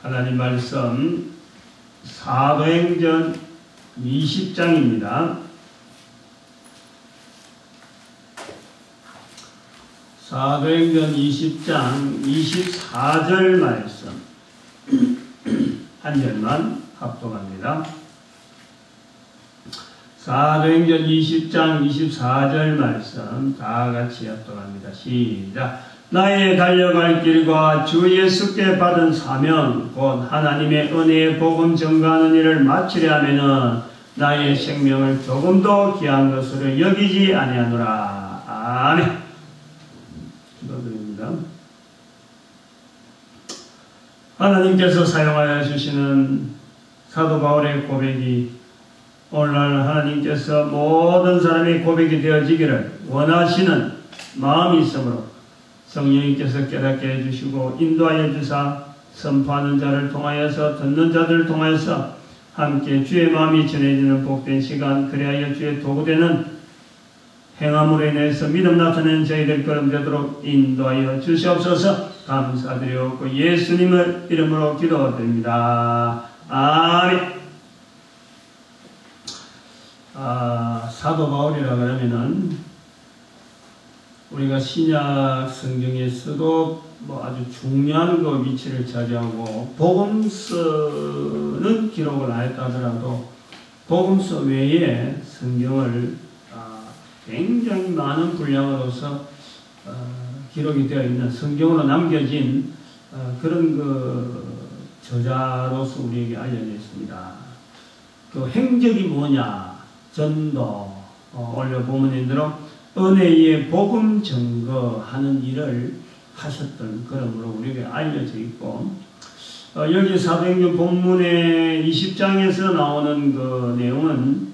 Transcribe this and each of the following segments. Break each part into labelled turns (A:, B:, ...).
A: 하나님 말씀 사도행전 20장입니다. 사도행전 20장 24절 말씀 한 절만 합독합니다. 사도행전 20장 24절 말씀 다 같이 합독합니다. 시작. 나의 달려갈 길과 주 예수께 받은 사명 곧 하나님의 은혜의 복음 전가하는 일을 마치려 하면은 나의 생명을 조금도 귀한 것으로 여기지 아니하노라. 아멘. 기도드립니다. 하나님께서 사용하여 주시는 사도 바울의 고백이 오늘날 하나님께서 모든 사람의 고백이 되어지기를 원하시는 마음이 있으므로 성령님께서 깨닫게 해주시고 인도하여 주사 선포하는 자를 통하여서 듣는 자들을 통하여서 함께 주의 마음이 전해지는 복된 시간, 그리하여 주의 도구되는 행함으로 인해서 믿음 나타내는 저희들 걸음 되도록 인도하여 주시옵소서. 감사드리옵고 예수님의 이름으로 기도드립니다. 아멘. 사도 바울이라 그러면은 우리가 신약 성경에서도 아주 중요한 그 위치를 차지하고 복음서는 기록을 안 했다 하더라도 복음서 외에 성경을 굉장히 많은 분량으로서 기록이 되어 있는 성경으로 남겨진 그런 그 저자로서 우리에게 알려져 있습니다. 그 행적이 뭐냐? 전도, 원래 본문에 들어 은혜의 복음 증거하는 일을 하셨던 그러므로 우리에게 알려져 있고, 여기 사도행전 본문의 20장에서 나오는 그 내용은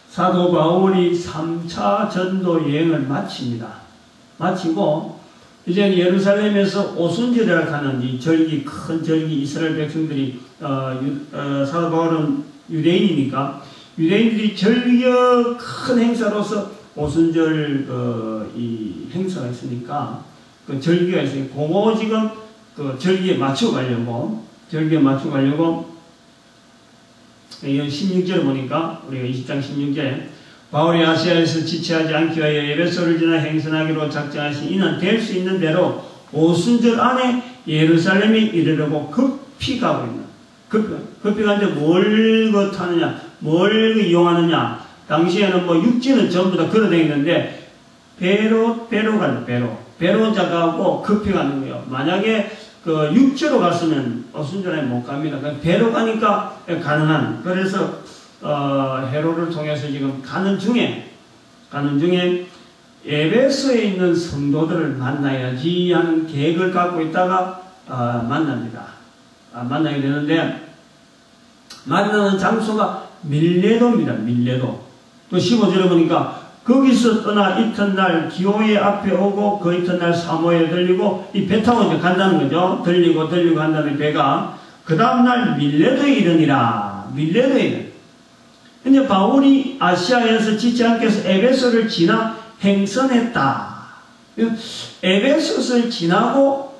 A: 사도 바울이 3차 전도 여행을 마칩니다. 마치고 이제 예루살렘에서 오순절이라고 하는 이 절기, 큰 절기, 이스라엘 백성들이 사도 바울은 유대인이니까 유대인들이 절기의 큰 행사로서 오순절 이 행사가 있으니까 그 절기가 있으니까 그거 지금 그 절기에 맞춰 가려고 16절을 보니까 우리가 20장 16절에 바울이 아시아에서 지체하지 않기 위하여 에베소를 지나 행선하기로 작정하신 이는 될 수 있는 대로 오순절 안에 예루살렘에 이르려고 급히 가고 있는 급히 가는데 뭘 타느냐, 뭘 이용하느냐. 당시에는 육지는 전부 다 걸어 다니는데 배로 가는 배로 가고 급히 가는 거예요. 만약에 그 육지로 갔으면 오순절에 못 갑니다. 배로 가니까 가능한. 그래서 해로를 통해서 지금 가는 중에 에베소에 있는 성도들을 만나야지 하는 계획을 갖고 있다가 만납니다. 만나게 되는데 만나는 장소가 밀레도입니다. 밀레도. 또 15절에 보니까 거기서 떠나 이튿날 기호의 앞에 오고 그 이튿날 사모에 들리고 이 배 타고 이제 간다는 거죠. 들리고 한다는 배가 그 다음날 밀레도에 이르니라. 밀레도에 이르. 이제 바울이 아시아에서 지치 않게 해서 에베소를 지나 행선했다. 에베소를 지나고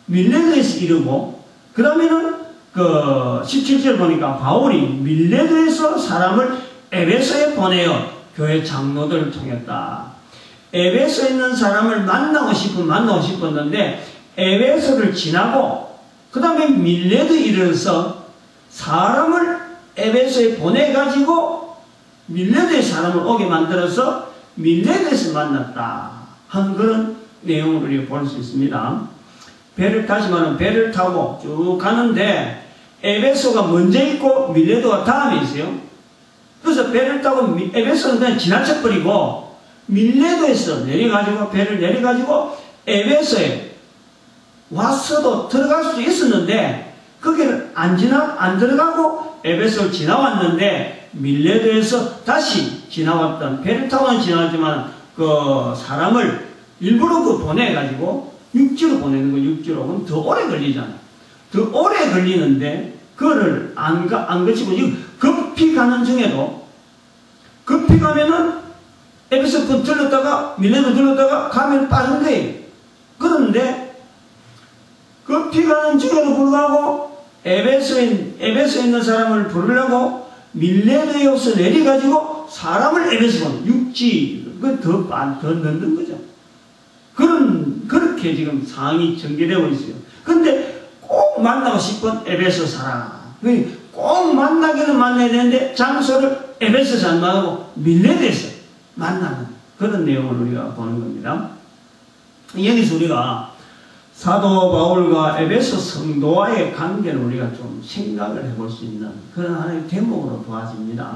A: 밀레도에서 이르고 그 다음에는 그 17절 보니까 바울이 밀레도에서 사람을 에베소에 보내어 교회 장로들을 통했다. 에베소에 있는 사람을 만나고 싶었는데 에베소를 지나고 그 다음에 밀레도에 이르러서 사람을 에베소에 보내가지고 밀레도에 사람을 오게 만들어서 밀레도에서 만났다 하는 그런 내용을 우리가 볼 수 있습니다. 다시 말하면 배를 타고 쭉 가는데 에베소가 먼저 있고 밀레도가 다음에 있어요. 그래서 배를 타고 에베소는 그냥 지나쳐버리고 밀레도에서 배를 내려가지고 에베소에 왔어도 들어갈 수 있었는데 거기를 안 들어가고 에베소를 지나왔는데 밀레도에서 다시 지나왔던 배를 타고는 지나왔지만 그 사람을 일부러 보내가지고 육지로 보내는 거, 육지로. 그럼 더 오래 걸리잖아요. 더 오래 걸리는데, 그거를 안 거치고, 급히 가는 중에도, 급히 가면은, 에베소 들렀다가, 밀레도 들렀다가, 가면 빠진 거예요. 그런데, 그 급히 가는 중에도 불구하고 에베소에 있는 사람을 부르려고 밀레도에서 내려가지고 사람을 에베소 보내. 육지, 더 넣는 거죠. 그렇게 지금 상황이 전개되고 있어요. 근데 꼭 만나고 싶은 에베소 사람. 꼭 만나기는 만나야 되는데 장소를 에베소에서 안 만나고 밀레도에서 만나는 그런 내용을 우리가 보는 겁니다. 여기서 우리가 사도 바울과 에베소 성도와의 관계를 우리가 좀 생각을 해볼 수 있는 그런 하나의 대목으로 보아집니다.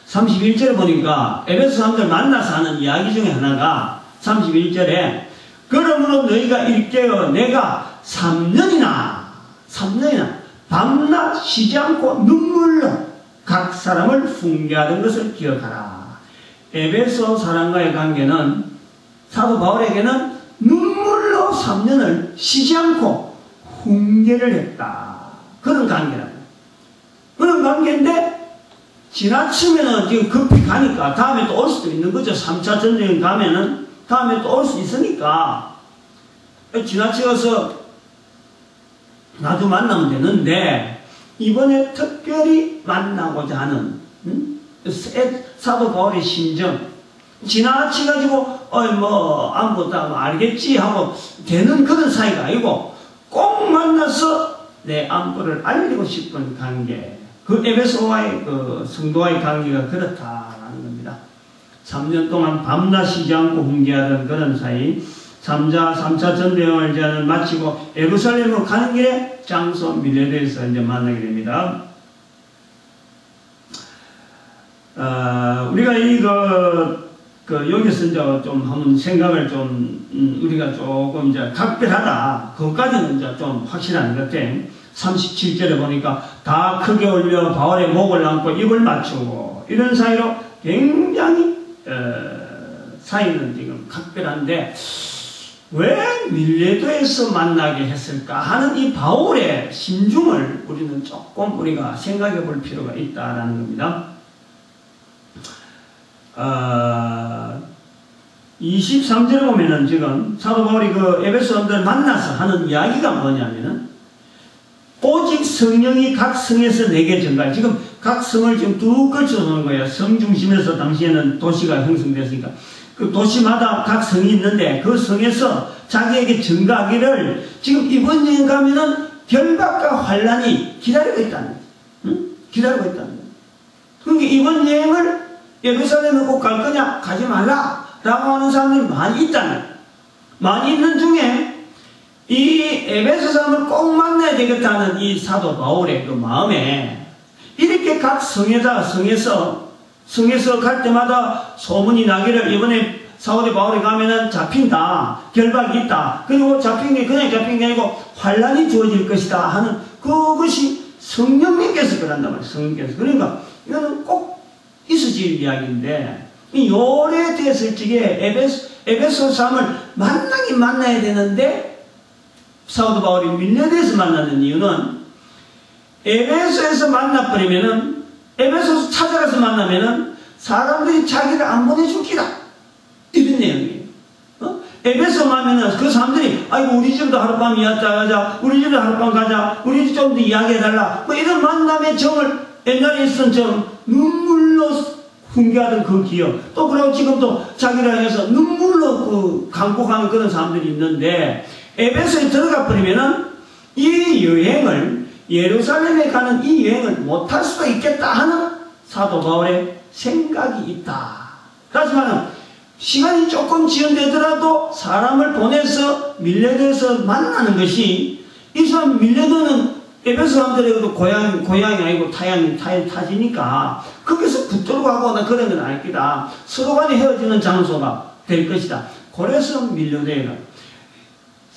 A: 31절에 보니까 에베소 사람들 만나서 하는 이야기 중에 하나가 31절에 그러므로 너희가 일깨어 내가 3년이나 밤낮 쉬지 않고 눈물로 각 사람을 훈계하던 것을 기억하라. 에베소 사람과의 관계는 사도 바울에게는 눈물로 3년을 쉬지 않고 훈계를 했다. 그런 관계라고. 그런 관계인데 지나치면은 지금 급히 가니까 다음에 또 올 수도 있는 거죠. 3차 전쟁 가면은 다음에 또 올 수 있으니까 지나치어서 나도 만나면 되는데 이번에 특별히 만나고자 하는 사도 바울의 심정 지나치가지고 아무것도 알겠지 하고 되는 그런 사이가 아니고 꼭 만나서 내 안부를 알리고 싶은 관계 그 에베소와의 그 성도와의 관계가 그렇다라는 겁니다. 3년 동안 밤낮 쉬지 않고 훈계하던 그런 사이 3차 전쟁을 이제는 마치고 예루살렘으로 가는 길에 장소 밀레도에서 이제 만나게 됩니다. 우리가 여기서 이제 좀 한번 생각을 좀, 우리가 조금 이제 각별하다. 그것까지는 이제 좀 확실한 것 같아. 37절에 보니까 다 크게 울며 바울의 목을 안고 입을 맞추고 이런 사이로 굉장히, 사이는 지금 각별한데, 왜 밀레도에서 만나게 했을까 하는 이 바울의 심중을 우리는 조금 우리가 생각해 볼 필요가 있다라는 겁니다. 23절에 보면은 지금 사도 바울이 그 에베소 사람들 만나서 하는 이야기가 뭐냐면은 오직 성령이 각 성에서 내게 전가해. 지금 각 성을 지금 쭉 걸쳐 놓은 거예요. 성 중심에서 당시에는 도시가 형성됐으니까 그 도시마다 각 성이 있는데 그 성에서 자기에게 전가하기를 지금 이번 여행 가면은 결박과 환란이 기다리고 있다는 거예요. 응? 기다리고 있다는 거예요. 그러니까 이번 여행을 예루살렘에 꼭 갈 거냐? 가지 말라! 라고 하는 사람들이 많이 있다는 거예요. 많이 있는 중에 이 에베소 사람을 꼭 만나야 되겠다는 이 사도 바울의 그 마음에 이렇게 각 성에서 갈 때마다 소문이 나기를 이번에 사도 바울이 가면은 잡힌다. 결박이 있다. 그리고 잡힌 게 그냥 잡힌 게 아니고 환란이 주어질 것이다 하는 그것이 성령님께서 그런단 말이에요. 성령님께서. 그러니까 이거는 꼭 있어질 이야기인데 이 요래 됐을 적에 에베소 사람을 만나긴 만나야 되는데 사도 바울이 밀레도에서 만나는 이유는 에베소에서 만나버리면은 에베소에서 찾아가서 만나면은 사람들이 자기를 안 보내줄 기다. 이런 내용이에요. 에베소 가면은 그 사람들이 아이고 우리 집도 하룻밤 이야기하자, 우리 집도 하룻밤 가자, 우리 집 좀 더 이야기해달라. 뭐 이런 만남의 정을 옛날에 있었던 정 눈물로 훈계하던 그 기억. 또 그리고 지금도 자기를 향해서 눈물로 그 간구하는 그런 사람들이 있는데 에베소에 들어가 버리면은 이 여행을 예루살렘에 가는 이 여행을 못할 수도 있겠다 하는 사도 바울의 생각이 있다. 하지만 시간이 조금 지연되더라도 사람을 보내서 밀레도에서 만나는 것이 이 사람 밀레도는 에베소 사람들에게도 고향이 아니고 타지니까 거기서 붙들고 하거나 그런 건 아닐 거다. 서로 간에 헤어지는 장소가 될 것이다. 그래서 밀레도에 가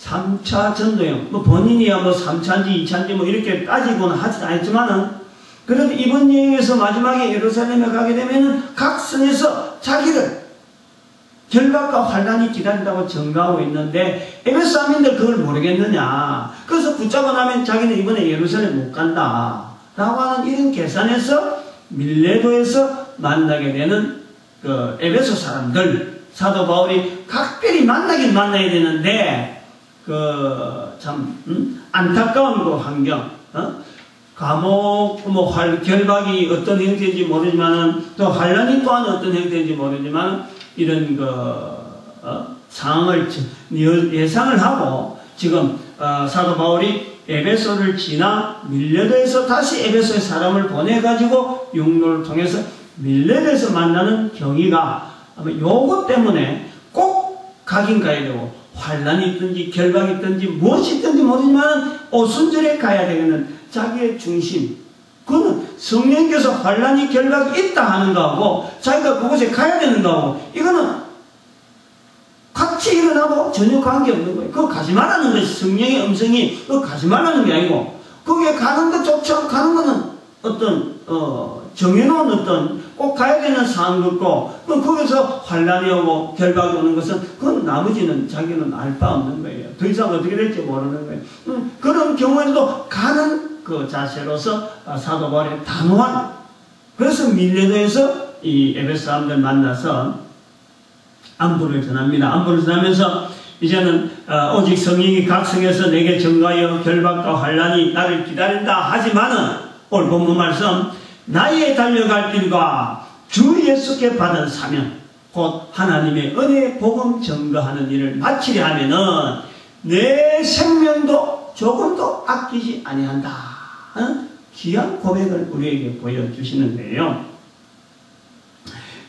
A: 3차 전도행, 본인이야 3차인지 2차인지 이렇게 따지고는 하지 않았지만은, 그래도 이번 여행에서 마지막에 예루살렘에 가게 되면은 각 성에서 자기를 결박과 환란이 기다린다고 전가하고 있는데, 에베소 사람인들 그걸 모르겠느냐. 그래서 붙잡아 나면 자기는 이번에 예루살렘 못 간다. 라고 하는 이런 계산에서 밀레도에서 만나게 되는 그 에베소 사람들, 사도 바울이 각별히 만나긴 만나야 되는데, 안타까운 그 환경, 감옥, 결박이 어떤 형태인지 모르지만은, 또 환란이 또한 어떤 형태인지 모르지만, 이런 상황을 예상을 하고, 지금, 사도 바울이 에베소를 지나 밀레도에서 다시 에베소에 사람을 보내가지고 육로를 통해서 밀레도에서 만나는 경위가 아마 요것 때문에 꼭 가긴 가야 되고, 환란이 있든지 결박이 있든지 무엇이 있든지 모르지만 오순절에 가야 되는 자기의 중심, 그거는 성령께서 환란이 결박이 있다 하는 거하고 자기가 그곳에 가야 되는 거하고 이거는 같이 일어나도 전혀 관계없는 거예요. 그거 가지 말라는 것이 성령의 음성이 그거 가지 말라는 게 아니고, 거기에 가는 것조차 가는 거는 어떤 정해놓은 어떤 꼭 가야 되는 상황도 있고, 거기서 환란이 오고 결박이 오는 것은 그건 나머지는 자기는 알 바 없는 거예요. 더 이상 어떻게 될지 모르는 거예요. 그런 경우에도 가는 그 자세로서 사도 바울의 단호한, 그래서 밀레도에서 이 에베소 사람들 만나서 안부를 전합니다. 안부를 전하면서 이제는 오직 성령이 각 성에서 내게 증거하여 결박과 환란이 나를 기다린다 하지만은 오늘 본문 말씀, 나의 달려갈 길과 주 예수께 받은 사명, 곧 하나님의 은혜의 복음 증거하는 일을 마치려 하면은 내 생명도 조금도 아끼지 아니한다 하는 귀한 고백을 우리에게 보여주시는 거예요.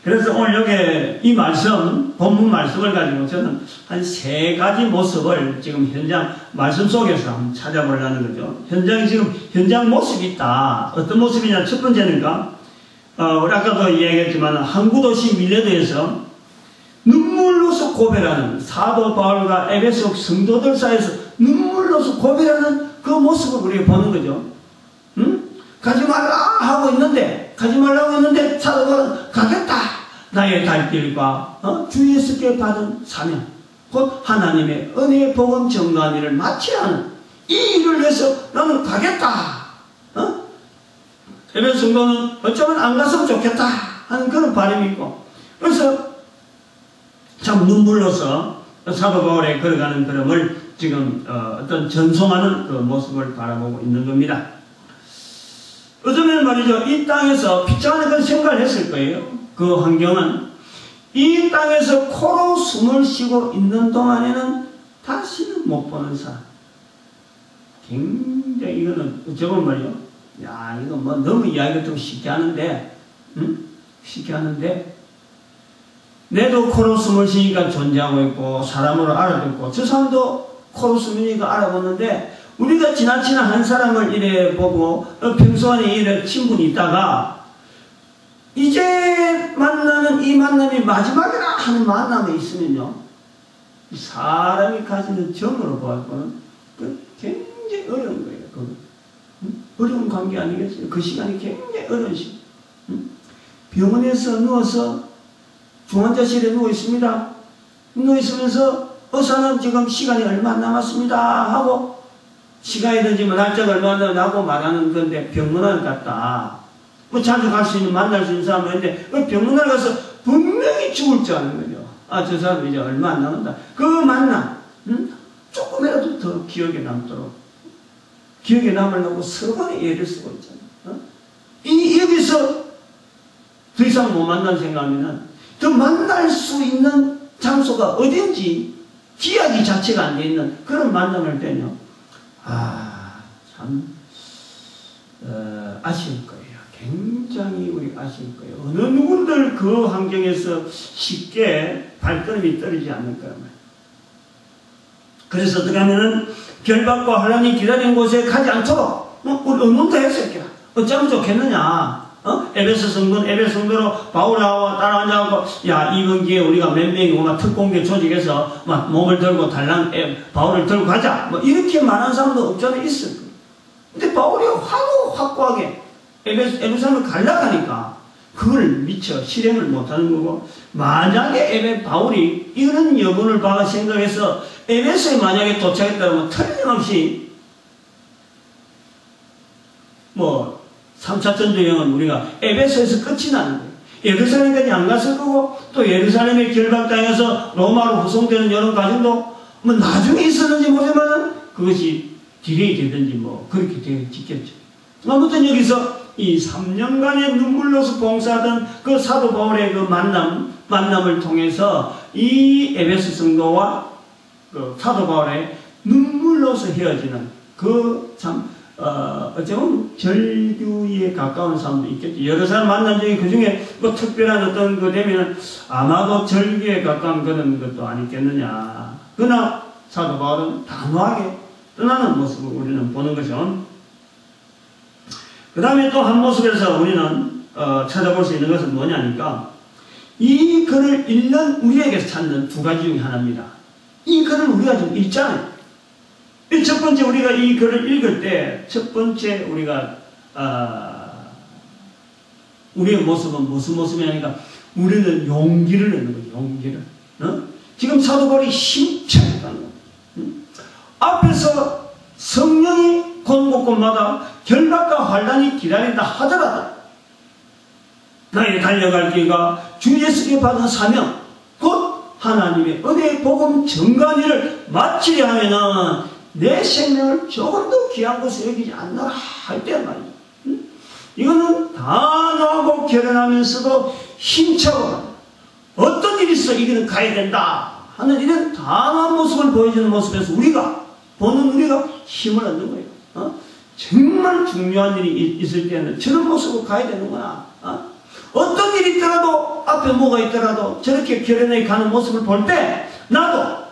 A: 그래서 오늘 여기 이 말씀, 본문 말씀을 가지고 저는 한 3가지 모습을 지금 현장 말씀 속에서 한번 찾아보려는 거죠. 현장이 지금 현장 모습이 있다. 어떤 모습이냐? 첫 번째는가, 우리 아까도 이야기했지만 항구도시 밀레도에서 눈물로서 고백하는, 사도 바울과 에베소 성도들 사이에서 눈물로서 고백하는 그 모습을 우리가 보는 거죠. 가지 말라 하고 있는데, 가지 말라고 했는데 사도 바울은 가겠다. 나의 갈 길과 주 예수께 받은 사명, 곧 하나님의 은혜의 복음 증거하는 일을 마치려 하는 이 일을 위해서 나는 가겠다. 에베소 성도는 어쩌면 안 갔으면 좋겠다 하는 그런 바람이 있고, 그래서 참 눈물로서 사도 바울의 걸어가는 걸음을 지금 어떤 전송하는 그 모습을 바라보고 있는 겁니다. 어쩌면 말이죠, 이 땅에서 피차는 건 생각을 했을 거예요. 그 환경은 이 땅에서 코로 숨을 쉬고 있는 동안에는 다시는 못 보는 사람. 굉장히 이거는 저건 말이요, 야 이거 뭐 너무 이야기가 좀 쉽게 하는데, 쉽게 하는데 내도 코로 숨을 쉬니까 존재하고 있고 사람으로 알아듣고 저 사람도 코로 숨으니까 알아보는데, 우리가 지나치는 한 사람을 이래 보고 평소 안에 이래 친분이 있다가 이제 만나는 이 만남이 마지막이라 하는 만남에 있으면요, 사람이 가지는 정으로 보아서는 굉장히 어려운 거예요. 어려운 관계 아니겠어요? 그 시간이 굉장히 어려운 시간. 병원에서 누워서 중환자실에 누워 있습니다. 누워 있으면서 의사는 지금 시간이 얼마 안 남았습니다 하고, 시간이든지 뭐 날짜가 얼마 안 남았다고 말하는 건데, 병문안 갔다. 뭐 자주 갈 수 있는, 만날 수 있는 사람은 있는데, 그 병문안 가서 분명히 죽을 줄 아는 거죠. 아, 저 사람 이제 얼마 안 남았다. 그 만남, 조금이라도 더 기억에 남도록, 기억에 남으려고 서번에 애를 쓰고 있잖아요. 여기서 더 이상 못 만난 생각하면 더 만날 수 있는 장소가 어딘지 기약이 자체가 안 돼 있는 그런 만남을 때요, 참 아쉬울 거예요. 굉장히 우리 아쉬울 거예요. 어느 누군들 그 환경에서 쉽게 발걸음이 떨어지지 않을 거란 말이에요. 그래서 어떻게 하면은 결박과 환란이 기다리는 곳에 가지 않도록 우리 의논도 했을 거야. 어쩌면 좋겠느냐. 에베소 성도는 에베소 성도로 바울하고 따라앉아갖고, 야, 이번 기회에 우리가 몇 명이 오면 특공대 조직해서 막 몸을 들고 달랑 바울을 들고 가자. 뭐 이렇게 말하는 사람도 없잖아 있을 거예요. 근데 바울이 확고하게 에베소를 가려가니까 그걸 미처 실행을 못하는 거고, 만약에 바울이 이런 여분을 봐가 생각해서 에베소에 만약에 도착했다면 틀림없이 뭐 3차 전쟁은 우리가 에베소에서 끝이 나는 거예요. 예루살렘까지 안 갔을 거고, 또 예루살렘에 결박당해서 로마로 후송되는 여러 과정도 뭐 나중에 있었는지 모르지만 그것이 딜레이 되든지 뭐 그렇게 되겠죠. 아무튼 여기서 이 3년간의 눈물로서 봉사하던 그 사도 바울의 그 만남을 통해서 이 에베소 성도와 그 사도 바울의 눈물로서 헤어지는 그 참 어쩌면 절규에 가까운 사람도 있겠죠. 여러 사람 만난 중에 그 중에 뭐 특별한 어떤 거 되면 아마도 절규에 가까운 그런 것도 아니겠느냐. 그러나 사도 바울은 단호하게 떠나는 모습을 우리는 보는 거죠. 그 다음에 또 한 모습에서 우리는 찾아볼 수 있는 것은 뭐냐니까 이 글을 읽는 우리에게서 찾는 두 가지 중에 하나입니다. 이 글을 우리가 좀 읽잖아요. 첫 번째 우리가 이 글을 읽을 때 첫 번째 우리가 우리의 모습은 무슨 모습이냐니까 우리는 용기를 내는 거죠. 용기를. 지금 사도 바울이 힘차게 가는 거예요. 앞에서 성령이 곳곳마다 결박과 환난이 기다린다 하더라도 나의 달려갈 길과 주 예수께 받은 사명 곧 하나님의 은혜의 복음 전가한 일을 마치려 하면은 내 생명을 조금 더 귀한 것을 여기지 않노라 할 때란 말이죠. 이거는 단호하고 결연하면서도 힘차고 어떤 일이 있어 이거는 가야 된다 하는 이런 단호한 모습을 보여주는 모습에서 우리가 힘을 얻는 거예요. 정말 중요한 일이 있을 때는 저런 모습으로 가야 되는구나. 어떤 일이 있더라도 앞에 뭐가 있더라도 저렇게 결연하게 가는 모습을 볼 때 나도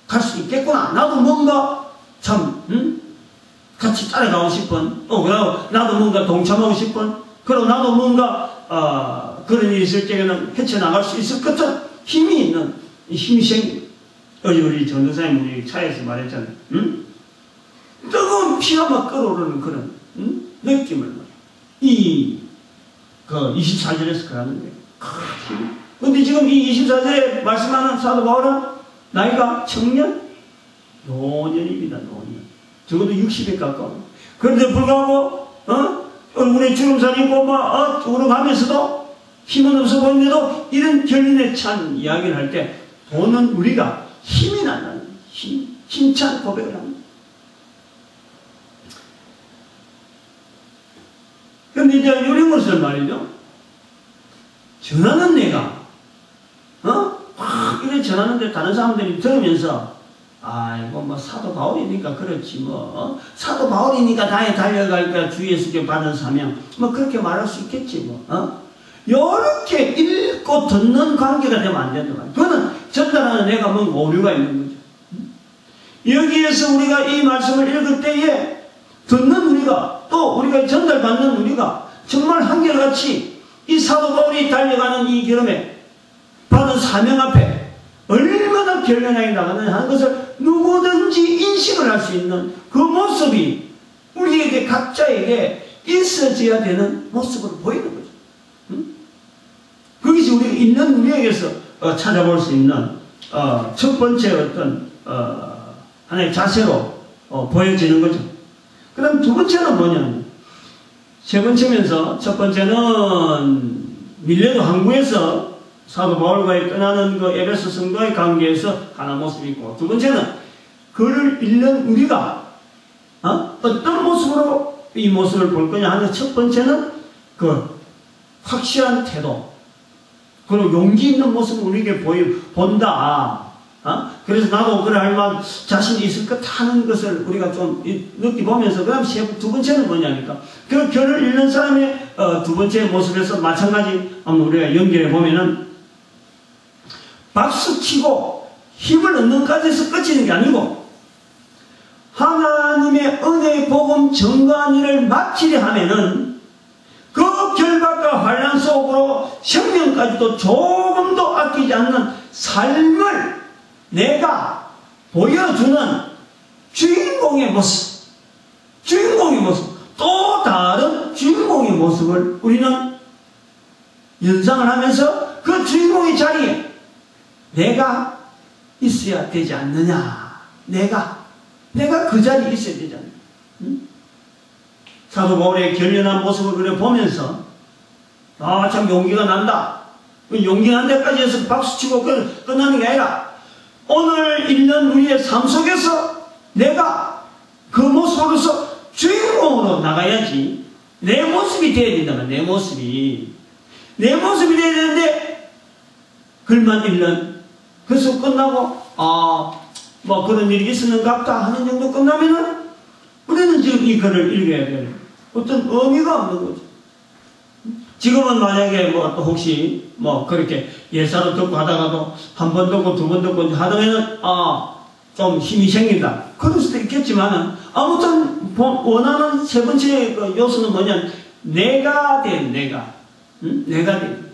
A: 갈 수 있겠구나. 나도 뭔가 참 같이 따라가고 싶은 나도 뭔가 동참하고 싶은 그리고 나도 뭔가 그런 일이 있을 때에는 헤쳐나갈 수 있을 것 같은 힘이 있는 힘이 생깁니다. 어제 우리 전도사님 우리 차에서 말했잖아요. 뜨거운 피가 막 끓어오르는 그런 느낌을 그 24절에서 그러는 거예요. 그런데 지금 이 24절에 말씀하는 사도 바울은 나이가 청년? 노년입니다. 노년. 적어도 60에 가까워. 그런데 불구하고 얼굴에 주름살이 있고 막 울어가면서도 힘은 없어 보이는데도 이런 결론에 찬 이야기를 할 때 보는 우리가 힘이 난다는 힘찬 고백을 합니다. 그런데 이제 이런 것을 말이죠. 전하는 내가 이래 전하는데 다른 사람들이 들으면서 아이고 뭐 사도 바울이니까 그렇지 뭐 사도 바울이니까 나의 달려갈까 주 예수께 받은 사명 뭐 그렇게 말할 수 있겠지 뭐 이렇게 읽고 듣는 관계가 되면 안 된다 말이야. 그거는 전달하는 내가 뭔가 오류가 있는 거죠. 여기에서 우리가 이 말씀을 읽을 때에 듣는 우리가 또 우리가 전달받는 우리가 정말 한결같이 이 사도 바울이 달려가는 이 경험에 받은 사명 앞에 얼마나 결연하게 나가느냐 하는 것을 누구든지 인식을 할 수 있는 그 모습이 우리에게 각자에게 있어져야 되는 모습으로 보이는 거죠. 그것이 우리가 있는 우리에게서 찾아볼 수 있는 첫 번째 어떤 하나의 자세로 보여지는 거죠. 그 다음 두 번째는 뭐냐면 세 번째면서 첫 번째는 밀레도 항구에서 사도 바울과의 떠나는 그 에베소 성도의 관계에서 하나 모습이 있고 두 번째는 그를 읽는 우리가 어떤 모습으로 이 모습을 볼 거냐 하는 첫 번째는 그 확실한 태도 그리고 용기 있는 모습을 우리에게 본다. 그래서 나도 그래 할 만 자신이 있을 것 하는 것을 우리가 좀 느끼보면서 그 다음 두 번째는 뭐냐니까 그 글을 읽는 사람의 두 번째 모습에서 마찬가지 한번 우리가 연결해 보면은 박수치고 힘을 얻는 까지에서 끝이는 게 아니고 하나님의 은혜의 복음 전가한 일을 마치려 하면은 그 결박과 환난 속으로 생명까지도 조금도 아끼지 않는 삶을 내가 보여주는 주인공의 모습 또 다른 주인공의 모습을 우리는 연상을 하면서 그 주인공의 자리에 내가 있어야 되지 않느냐. 내가 그 자리에 있어야 되지 않느냐. 사도 바울의 결연한 모습을 그래 보면서 참 용기가 난다. 용기 난 데까지 해서 박수치고 끝나는 게 아니라 오늘 있는 우리의 삶 속에서 내가 그 모습으로서 주인공으로 나가야지. 내 모습이 돼야 된다면 내 모습이 돼야 되는데 글만 읽는 그래서 끝나고 뭐 그런 일이 있었는갑다 하는 정도 끝나면은 우리는 지금 이 글을 읽어야 돼요. 어떤 의미가 없는 거죠. 지금은 만약에 뭐 또 혹시 뭐 그렇게 예사로 듣고 하다가도 한 번 듣고 두 번 듣고 하다가는 좀 힘이 생긴다. 그럴 수도 있겠지만은 아무튼 원하는 세 번째 그 요소는 뭐냐면 내가 된 내가. 응? 내가 된.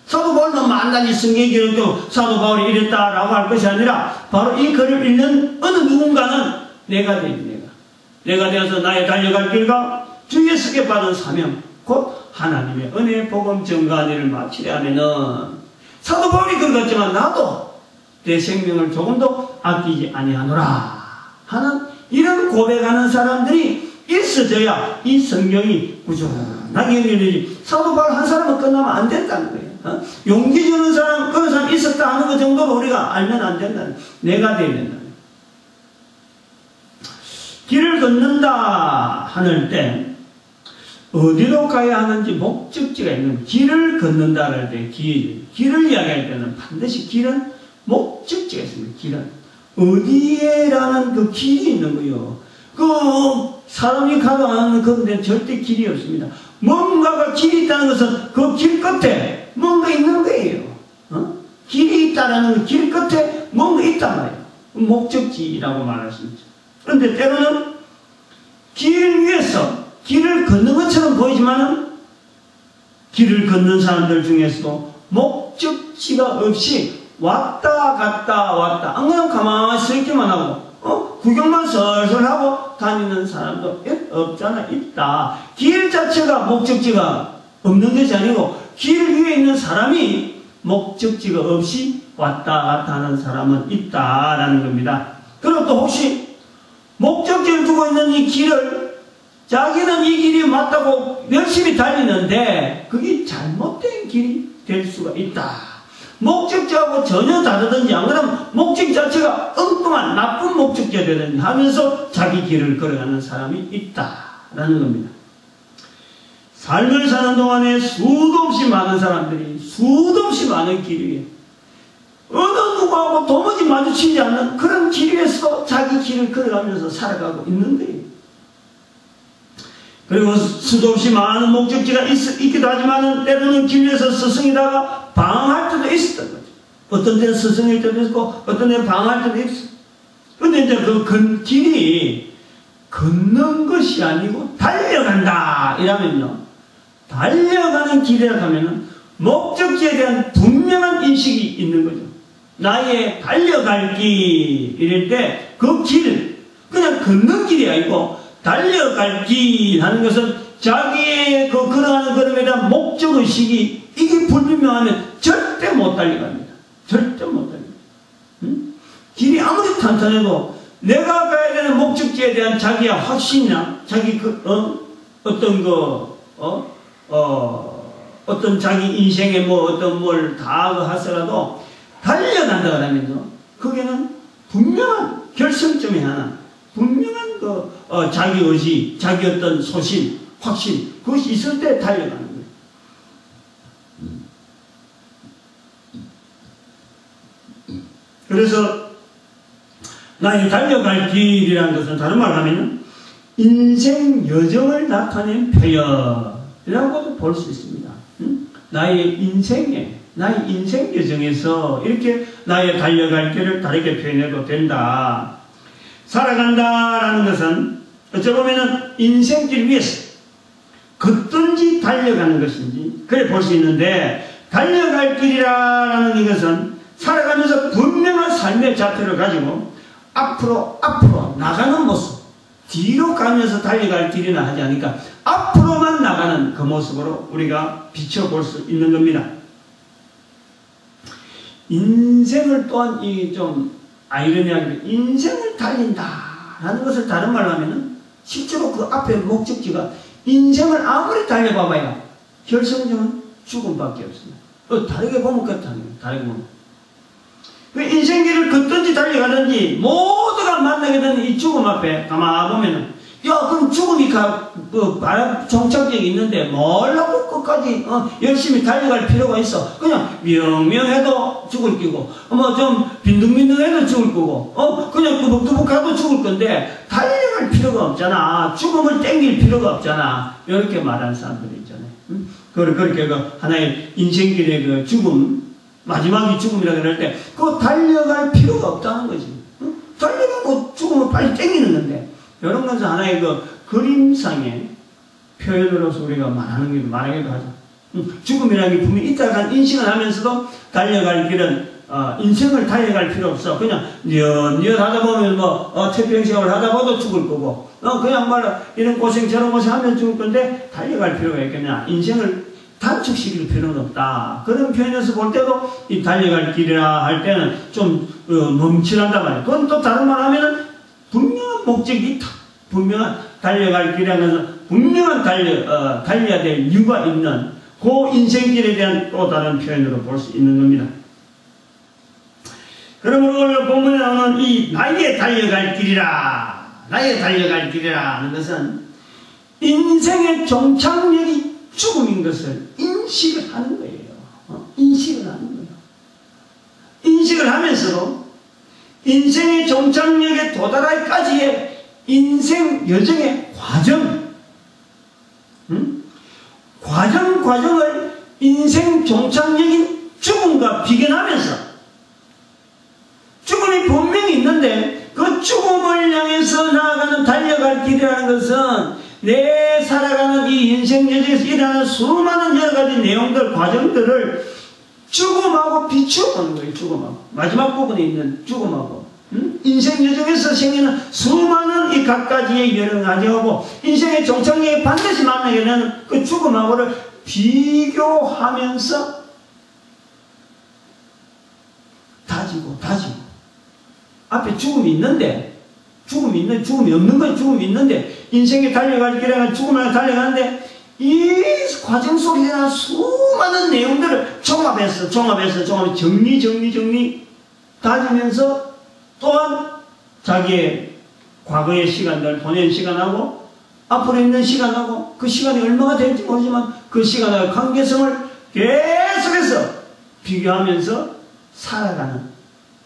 A: 사도 바울은 만단히 성경기를 또 사도 바울이 이랬다라고 할 것이 아니라 바로 이 글을 읽는 어느 누군가는 내가 된 내가 되어서 나의 달려갈 길과 주 예수께 받은 사명 곧 하나님의 은혜의 복음 전가한 일을 마치려 하면은 사도 바울이 그것 같지만 나도 내 생명을 조금도 아끼지 아니하노라 하는 이런 고백하는 사람들이 있어져야 이 성경이 꾸준하게 연결되지. 사도 바울 한 사람은 끝나면 안 된다는 거예요. 용기 주는 사람, 그런 사람 있었다 하는 것 정도로 우리가 알면 안 된다는 거예요. 내가 되야 된다는 거예요. 길을 걷는다 하는 때 어디로 가야 하는지 목적지가 있는 거예요. 길을 걷는다 할 때 길을 이야기할 때는 반드시 길은 목적지가 있습니다. 길은 어디에라는 그 길이 있는 거예요. 그 사람이 가다하는 그런 데는 절대 길이 없습니다. 뭔가가 길이 있다는 것은 그 길 끝에 뭔가 있는 거예요. 길이 있다라는 길 끝에 뭔가 있단 말이에요. 목적지라고 말할 수 있죠. 그런데 때로는 길 위에서 길을 걷는 것처럼 보이지만은 길을 걷는 사람들 중에서도 목적지가 없이 왔다 갔다 안 그냥 가만히 서 있기만 하고 구경만 설설 하고 다니는 사람도 없잖아. 있다. 길 자체가 목적지가 없는 것이 아니고 길 위에 있는 사람이 목적지가 없이 왔다 갔다 하는 사람은 있다라는 겁니다. 그리고 또 혹시 목적지를 두고 있는 이 길을 자기는 이 길이 맞다고 열심히 달리는데 그게 잘못된 길이 될 수가 있다. 목적지하고 전혀 다르든지 안 그러면 목적 자체가 엉뚱한 나쁜 목적지가 되든지 하면서 자기 길을 걸어가는 사람이 있다라는 겁니다. 삶을 사는 동안에 수도 없이 많은 사람들이 수도 없이 많은 길 위에 어느 누구하고 도무지 마주치지 않는 그런 길 위에서 자기 길을 걸어가면서 살아가고 있는 거예요. 그리고 수도 없이 많은 목적지가 있기도 하지만 때로는 길 위에서 스승이다가 방황할 때도 있었던 거죠. 어떤 데는 스승일 때도 있고 어떤 데는 방황할 때도 있어. 그런데 이제 그 길이 걷는 것이 아니고 달려간다 이러면요. 달려가는 길이라고 하면은 목적지에 대한 분명한 인식이 있는 거죠. 나의 달려갈 길 이럴 때 그 길 그냥 걷는 길이 아니고 달려갈 길 하는 것은 자기의 그 걸어가는 걸음에 대한 목적의식이 이게 불분명하면 절대 못 달려갑니다. 절대 못 달려갑니다. 길이 아무리 탄탄해도 내가 가야 되는 목적지에 대한 자기의 확신이나 자기 어떤 자기 인생에 뭐 어떤 뭘 다 하더라도 달려간다 그러면요. 거기는 분명한 결승점이 하나, 분명한 자기 의지, 자기 어떤 소신, 확신, 그것이 있을 때 달려가는 거예요. 그래서 나의 달려갈 길이라는 것은 다른 말로 하면 인생 여정을 나타낸 표현이라고도 볼 수 있습니다. 나의 인생 여정에서 이렇게 나의 달려갈 길을 다르게 표현해도 된다. 살아간다라는 것은 어찌 보면은 인생길 위에서 걷든지 달려가는 것인지 그래 볼 수 있는데 달려갈 길이라는 이것은 살아가면서 분명한 삶의 자태를 가지고 앞으로 나가는 모습 뒤로 가면서 달려갈 길이나 하지 않으니까 앞으로만 나가는 그 모습으로 우리가 비춰볼 수 있는 겁니다. 인생을 또한 좀 아이러니하게 인생을 달린다라는 것을 다른 말로 하면은 실제로 그 앞에 목적지가 인생을 아무리 달려봐봐야 결승점은 죽음밖에 없습니다. 다르게 보면 그렇다는 거예요. 다르게 보면 그 인생길을 걷든지 달려가든지 모두가 만나게 되는 이 죽음 앞에 가만 보면은, 야, 그럼 죽음이 종착역이 있는데 뭘라고 끝까지 열심히 달려갈 필요가 있어. 그냥 명명해도 죽을 끼고, 뭐 좀 빈둥빈둥해도 죽을 거고, 그냥 두벅두벅해도 죽을 건데 달려갈 필요가 없잖아. 죽음을 땡길 필요가 없잖아. 이렇게 말하는 사람들이 있잖아요. 그렇게 하나의 인생길의 그 죽음, 마지막이 죽음이라고 그럴 때, 그거 달려갈 필요가 없다는 거지. 달려가고 죽음을 빨리 땡기는 건데, 이런 것은 하나의 그 그림상의 표현으로서 우리가 말하기도 하죠. 죽음이라는 게 분명히 있다간 인식을 하면서도 달려갈 길은, 인생을 달려갈 필요 없어. 그냥, 뉘엿뉘엿 하다 보면 태평생활을 하다 보도 죽을 거고, 그냥 이런 고생 저런 고생 하면 죽을 건데, 달려갈 필요가 있겠냐. 인생을 단축시킬 필요는 없다. 그런 표현에서 볼 때도 이 달려갈 길이라 할 때는 좀 멈칫한단 말이에요. 그건 또 다른 말 하면은 분명한 목적이 있다. 분명한 달려갈 길이라는 것은 분명한 달려야 될 이유가 있는 그 인생길에 대한 또 다른 표현으로 볼 수 있는 겁니다. 그러므로 오늘 본문에 나오는 이 나의 달려갈 길이라 하는 것은 인생의 종착역이 죽음인 것을 인식을 하는 거예요. 인식을 하는 거예요. 인식을 하면서도 인생의 종착역에 도달하기까지의 인생 여정의 과정을 인생 종착역인 죽음과 비견하면서 죽음이 분명히 있는데 그 죽음을 향해서 나아가는 달려갈 길이라는 것은 내 살아가는 이 인생 여정에서 일어나는 수많은 여러 가지 내용들, 과정들을 죽음하고 비추어보는 거예요. 죽음하고. 마지막 부분에 있는 죽음하고. 인생 여정에서 생기는 수많은 이 각가지의 여러 가지하고 인생의 종착역에 반드시 만나게 되는 그 죽음하고를 비교하면서 다지고 앞에 죽음이 있는데 죽음이 없는 건 죽음이 있는데 인생에 달려갈 길에 죽음을 달려가는데 이 과정 속에 대한 수많은 내용들을 종합해서 정리 다지면서 또한 자기의 과거의 시간들 보낸 시간하고 앞으로 있는 시간하고 그 시간이 얼마가 될지 모르지만 그 시간하고 관계성을 계속해서 비교하면서 살아가는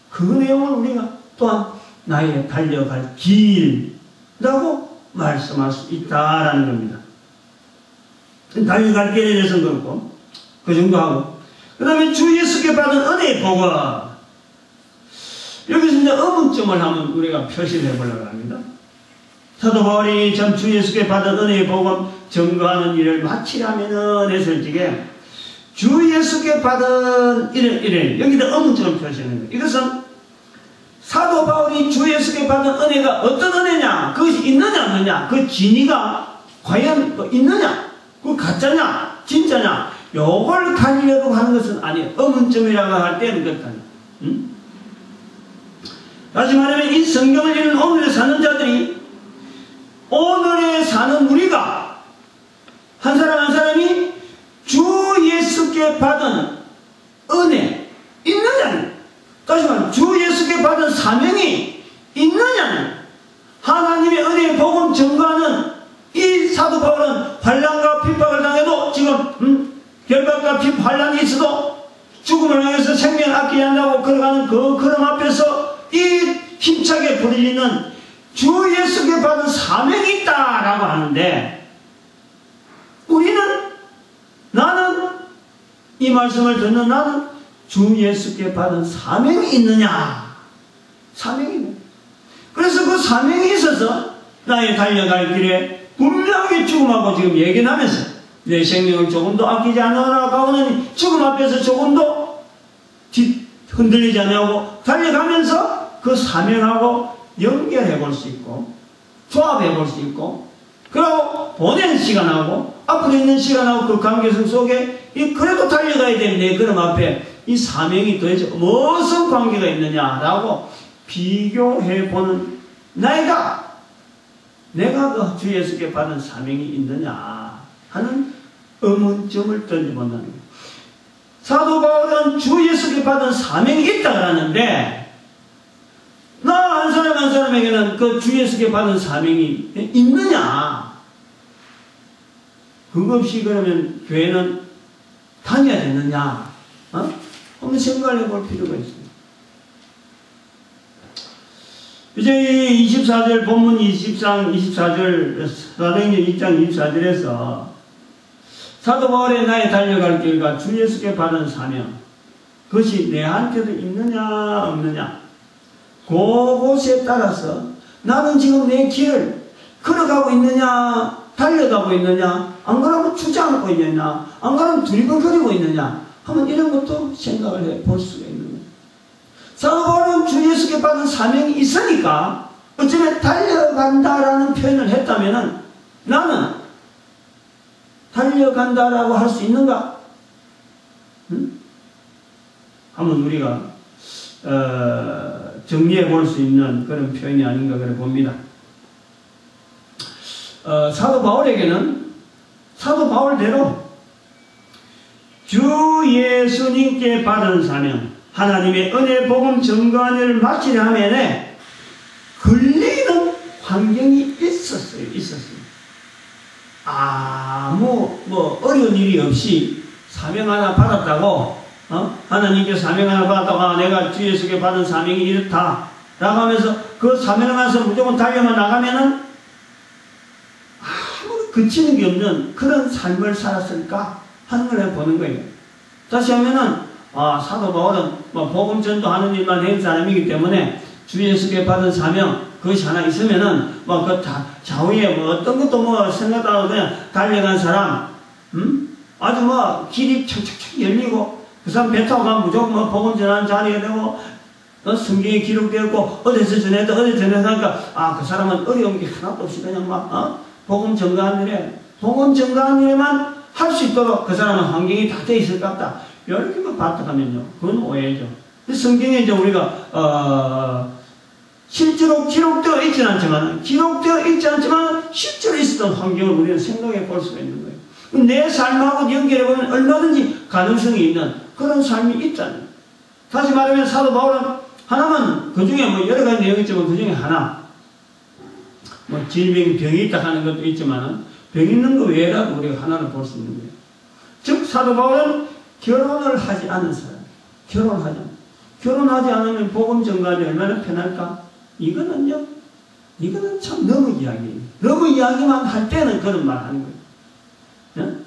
A: 그 내용을 우리가 또한 나의 달려갈 길이라고 말씀할 수 있다라는 겁니다. 달려갈 길에 대해서는 그렇고 그 정도 하고 그 다음에 주 예수께 받은 은혜의 복음 여기서 이제 의문점을 한번 우리가 표시를 해보려고 합니다. 사도 바울이 참 주 예수께 받은 은혜의 복음 증거하는 일을 마치려면은 했을 적에 주 예수께 받은 일을 여기다 의문점을 표시하는 거예요. 이것은 사도 바울이 주 예수께 받은 은혜가 어떤 은혜냐, 그것이 있느냐 없느냐, 그 진위가 과연 있느냐, 그 가짜냐 진짜냐 요걸 가리려고 하는 것은 아니에요. 의문점이라고 할 때는 그렇다. 다시 말하면 이 성경을 읽는 오늘에 사는 자들이 오늘에 사는 우리가 한 사람 한 사람이 주 예수께 받은 은혜 있느냐는 다시 말하면 주 예수께 받은 사명이 있느냐는 하나님의 은혜의 복음 증거하는 이 사도 바울은 환난과 핍박을 당해도 지금 결박과 환난이 있어도 죽음을 향해서 생명을 아끼지 않는다고 걸어가는 그 걸음 앞에서 이 힘차게 부르짖는 주 예수께 받은 사명이 있다라고 하는데 나는 이 말씀을 듣는 나는 주 예수께 받은 사명이 있느냐? 사명이 있느냐? 그래서 그 사명이 있어서 나의 달려갈 길에 분명하게 죽음하고 지금 얘기를 하면서 내 생명을 조금도 아끼지 않으라고는 죽음 앞에서 조금도 흔들리지 않냐고 달려가면서 그 사명하고 연결해 볼 수 있고 조합해 볼 수 있고 그리고 보낸 시간하고 앞으로 있는 시간하고 그 관계성 속에 그래도 달려가야 되는 내 그럼 앞에 이 사명이 도대체 무슨 관계가 있느냐라고 비교해 보는 내가 그 주 예수께 받은 사명이 있느냐 하는 의문점을 던져본다는 거예요. 사도 바울은 주 예수께 받은 사명이 있다 그러는데, 나 한 사람 한 사람에게는 그 주 예수께 받은 사명이 있느냐? 그거 없이 그러면 교회는 다녀야 되느냐? 한번 생각해 볼 필요가 있습니다. 이제 24절, 본문 24절, 사도행전 2장 24절에서 사도 바울의 나의 달려갈 길과 주 예수께 받은 사명, 그것이 내한테도 있느냐 없느냐, 그것에 따라서 나는 지금 내 길을 걸어가고 있느냐, 달려가고 있느냐, 안 그러면 주저앉고 있느냐, 안 그러면 두리번거리고 있느냐 하면 이런 것도 생각을 해 볼 수가 있는 거예요. 사도 바울은 주 예수께 받은 사명이 있으니까 어쩌면 달려간다라는 표현을 했다면은 나는 달려간다라고 할 수 있는가? 한번 우리가 정리해 볼 수 있는 그런 표현이 아닌가 그래 봅니다. 사도 바울에게는 사도 바울대로 주 예수님께 받은 사명, 하나님의 은혜 복음 증거하는 일을 마치려 하면에 걸리는 환경이 있었어요. 뭐 어려운 일이 없이 사명 하나 받았다고, 하나님께 사명 하나 받았다고, 내가 주 예수께 받은 사명이 이렇다 라고 하면서 그 사명을 가서 무조건 달려만 나가면은 아무런 그치는 게 없는 그런 삶을 살았을까 하는 걸 보는 거예요. 다시 하면은 사도 바울은 복음 전도하는 일만 한 사람이기 때문에 주 예수께 받은 사명 그것이 하나 있으면은 그 좌우에 어떤 것도 생각도 안 하고 그냥 달려간 사람, 아주 길이 척척척 열리고 그 사람 배 타고 가면 무조건 복음 전하는 자리가 되고 성경에 기록되어 있고 어디서 전해도 하니까 그 사람은 어려운 게 하나도 없이 그냥 복음 전가하는 일에만 할 수 있도록 그 사람은 환경이 다 돼 있을 것 같다. 이렇게만 바탕하면요, 그건 오해죠. 성경에 이제 우리가 실제로 기록되어 있지 않지만 실제로 있었던 환경을 우리는 생각해 볼 수가 있는 거예요. 내 삶하고 연결해 보면 얼마든지 가능성이 있는 그런 삶이 있잖아요. 다시 말하면 사도 바울은 하나만, 그 중에 여러 가지 내용이 있지만 그 중에 하나, 병이 있다 하는 것도 있지만 병 있는 거 외에라도 우리가 하나를 볼 수 있는 거예요. 즉 사도 바울은 결혼을 하지 않은 사람, 결혼하지 않으면 복음 전가하기 얼마나 편할까? 이거는 참 너무 이야기예요. 너무 이야기만 할 때는 그런 말 하는 거예요.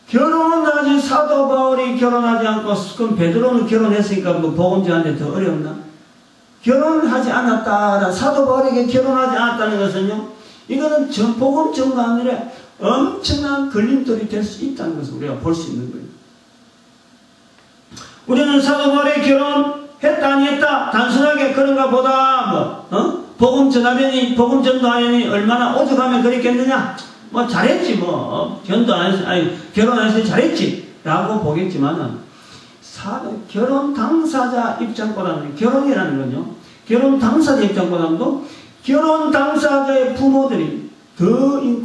A: 결혼하지, 사도 바울이 결혼하지 않고, 그럼 베드로는 결혼했으니까 복음 전하는데 더 어렵나? 결혼하지 않았다, 사도 바울에게 결혼하지 않았다는 것은요, 이거는 복음 전가하는 일에 엄청난 걸림돌이 될 수 있다는 것을 우리가 볼 수 있는 거예요. 우리는 사도 바울의 결혼했다 아니했다 단순하게 그런가 보다 복음 전하려니, 복음 전도하려니 얼마나 오죽하면 그랬겠느냐, 잘했지, 결혼 안 했으니 잘했지 라고 보겠지만은, 결혼 당사자 입장보다는, 결혼이라는 건요, 결혼 당사자 입장보다도 결혼 당사자의 부모들이 더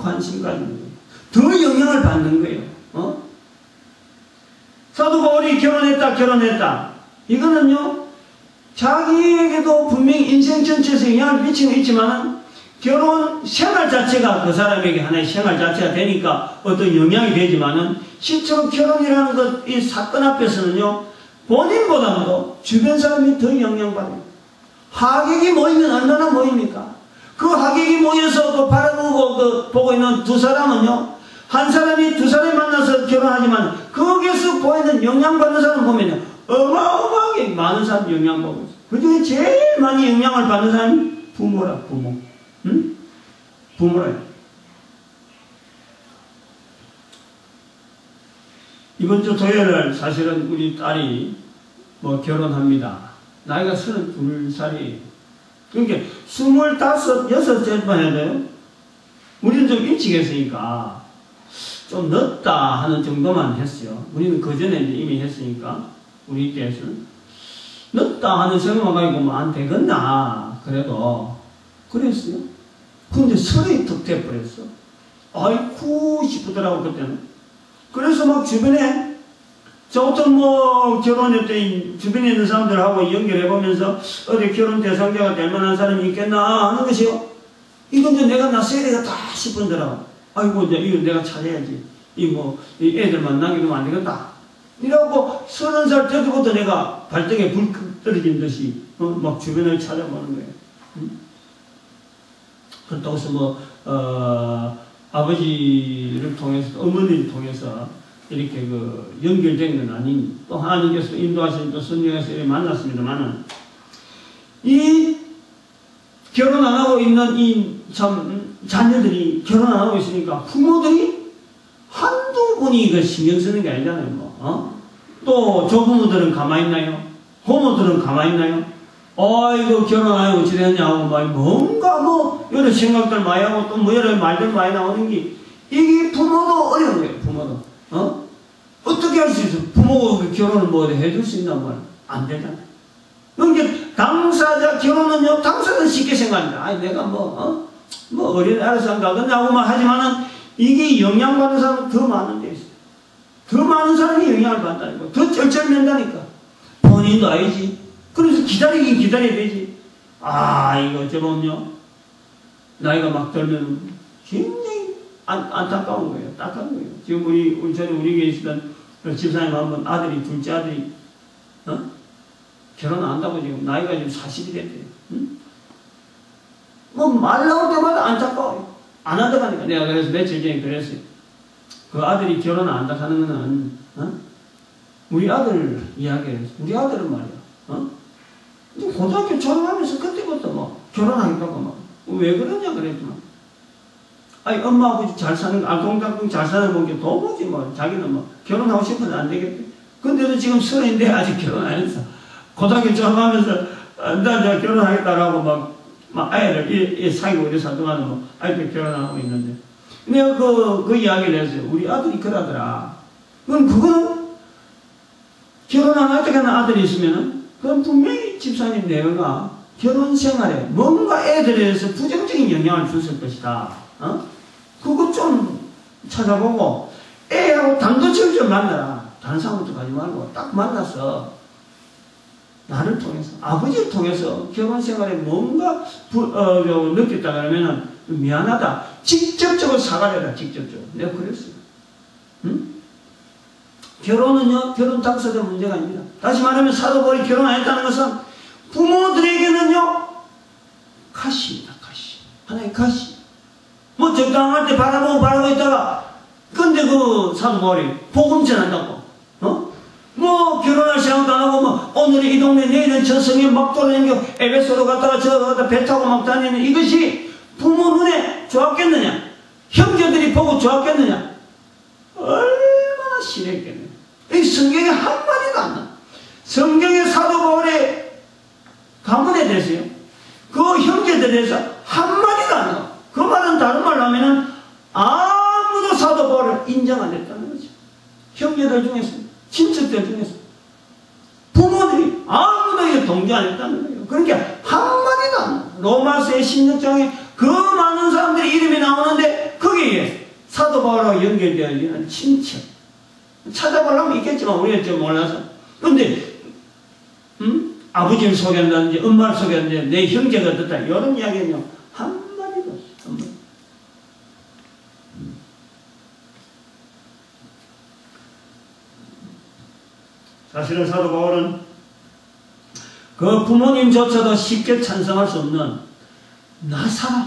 A: 관심 갖는 거예요. 더 영향을 받는 거예요. 사도 바울이 결혼했다. 이거는요, 자기에게도 분명히 인생 전체에서 영향을 미치는 게 있지만은, 결혼 생활 자체가 그 사람에게 하나의 생활 자체가 되니까 어떤 영향이 되지만은, 실제로 결혼이라는 이 사건 앞에서는요, 본인보다도 주변 사람이 더 영향받아요. 하객이 모이면 얼마나 모입니까? 그 하객이 모여서 바라보고 보고 있는 두 사람은요, 한 사람이 두 사람이 만나서 결혼하지만 거기에서 보이는 영향받는 사람 보면요, 어마어마하게 많은 사람이 영향받고 있어요. 그 중에 제일 많이 영향을 받는 사람이 부모라, 부모. 부모라요. 이번 주 토요일날 사실은 우리 딸이 결혼합니다. 나이가 32살이에요. 그러니까 25, 6째만 해야 돼요. 우리는 좀 일찍 했으니까 좀 늦다 하는 정도만 했어요. 우리는 그 전에 이미 했으니까, 우리 때에서는. 늦다 하는 생각만 가지고 안 되겠나, 그래도. 그랬어요. 근데 설이 툭 돼버렸어. 아이쿠 싶더라고, 그때는. 그래서 주변에 어떤 뭐 결혼했더니 주변에 있는 사람들하고 연결해보면서 어디 결혼 대상자가 될 만한 사람이 있겠나 하는 것이요. 이건 이제 내가 낯서야 되겠다 싶은더라. 아이고, 이제 이거 내가 찾아야지. 이 애들 만나게 되면 안 되겠다. 이러고 30살 때부터 내가 발등에 불 떨어진 듯이 막 주변을 찾아보는 거예요. 그렇다고 해서 아버지를 통해서, 어머니를 통해서 이렇게 연결된 건 아닌, 또 하나님께서 인도하신 또 선녀에서 만났습니다만은, 이 결혼 안 하고 있는 이 자녀들이 결혼 안 하고 있으니까 부모들이 한두 분이 신경 쓰는 게 아니잖아요, 또 조부모들은 가만히 있나요? 고모들은 가만히 있나요? 이거 결혼 안 하고 어찌 됐냐고, 뭔가 여러 생각들 많이 하고, 또 여러 말들 많이 나오는 게, 이게 부모도 어려운 거예요, 부모도. 어떻게 할 수 있어? 부모가 결혼을 해줄 수 있단 말이야? 안 되잖아요. 그러니까 당사자, 결혼은요, 당사자는 쉽게 생각합니다. 내가 어린애 알아서 안 가겠냐고 하지만은, 이게 영향받는 사람은 더 많은 데 있어요. 더 많은 사람이 영향을 받는다니까. 더 쩔쩔맨다니까. 본인도 알지. 그래서 기다리긴 기다려야 되지. 이거 어쩌면요, 나이가 막 들면 굉장히 안타까운 거예요. 딱한 거예요. 지금 우리 전에 우리 계시던 집사님 한번 아들이, 둘째 아들이, 결혼 안 한다고 지금 나이가 지금 40이 됐대요. 말 나올 때마다 안타까워요. 안 한다고 하니까. 내가 그래서 며칠 전에 그랬어요. 그 아들이 결혼 안 한다고 하는 거는, 우리 아들 이야기를 했어요. 우리 아들은 말이야, 고등학교 졸업하면서 그때부터 결혼하겠다고 왜 그러냐 그랬지만, 엄마 아버지 잘 사는 거, 알콩달콩 잘 사는 거 보기 도무지 자기는 결혼하고 싶어도 안 되겠대. 근데도 지금 30인데 아직 결혼 안 했어. 고등학교 졸업하면서 나 결혼하겠다라고 아이를 사귀고 이래서 동안은 아이들 결혼하고 있는데, 내가 그 이야기를 했어요. 우리 아들이 그러더라. 그럼 그거는 결혼 안 하겠다는 아들이 있으면은, 그건 분명히 집사님 내가 결혼 생활에 뭔가 애들에 대해서 부정적인 영향을 줬을 것이다. 그거 좀 찾아보고 애하고 단도직입 좀 만나라. 다른 사람부터 가지 말고 딱 만나서 나를 통해서, 아버지를 통해서 결혼 생활에 뭔가 느꼈다 그러면은 미안하다. 직접적으로 사과를 해라. 직접적으로. 내가 그랬어요. 결혼은요, 결혼 당사자 문제가 아닙니다. 다시 말하면 사도 바울이 결혼 안 했다는 것은 부모들에게는요, 가시입니다. 가시. 하나의 가시. 적당할 때 바라보고 있다가, 근데 사도 바울이 복음 전한다고, 결혼할 생각도 안 하고, 오늘은 이 동네, 내일은 저 성에 막 돌아다니고, 에베소로 갔다가 배 타고 막 다니는 이것이 부모 눈에 좋았겠느냐? 형제들이 보고 좋았겠느냐? 얼마나 심했겠느냐? 이 성경에 한마디도 안 나. 성경의 사도 바울의 가문에 대해서요, 그 형제들에 대해서 한마디도 안 나. 그 말은 다른 말로 하면은 아무도 사도 바울을 인정 안 했다는 거죠. 형제들 중에서, 친척들 중에서, 부모들이 아무도 이게 동조 안 했다는 거예요. 그러니까 한마디도 안 나. 로마서의 16장에 그 많은 사람들의 이름이 나오는데 거기에 사도 바울하고 연결되어 있는 친척. 찾아보려면 있겠지만 우리가 좀 몰라서. 그런데 아버지를 소개한다든지 엄마를 소개한다든지 내 형제가 어떻다 이런 이야기는요 한마디도 없어요. 한마디. 사실은 사도 바울은 그 부모님조차도 쉽게 찬성할 수 없는 나사렛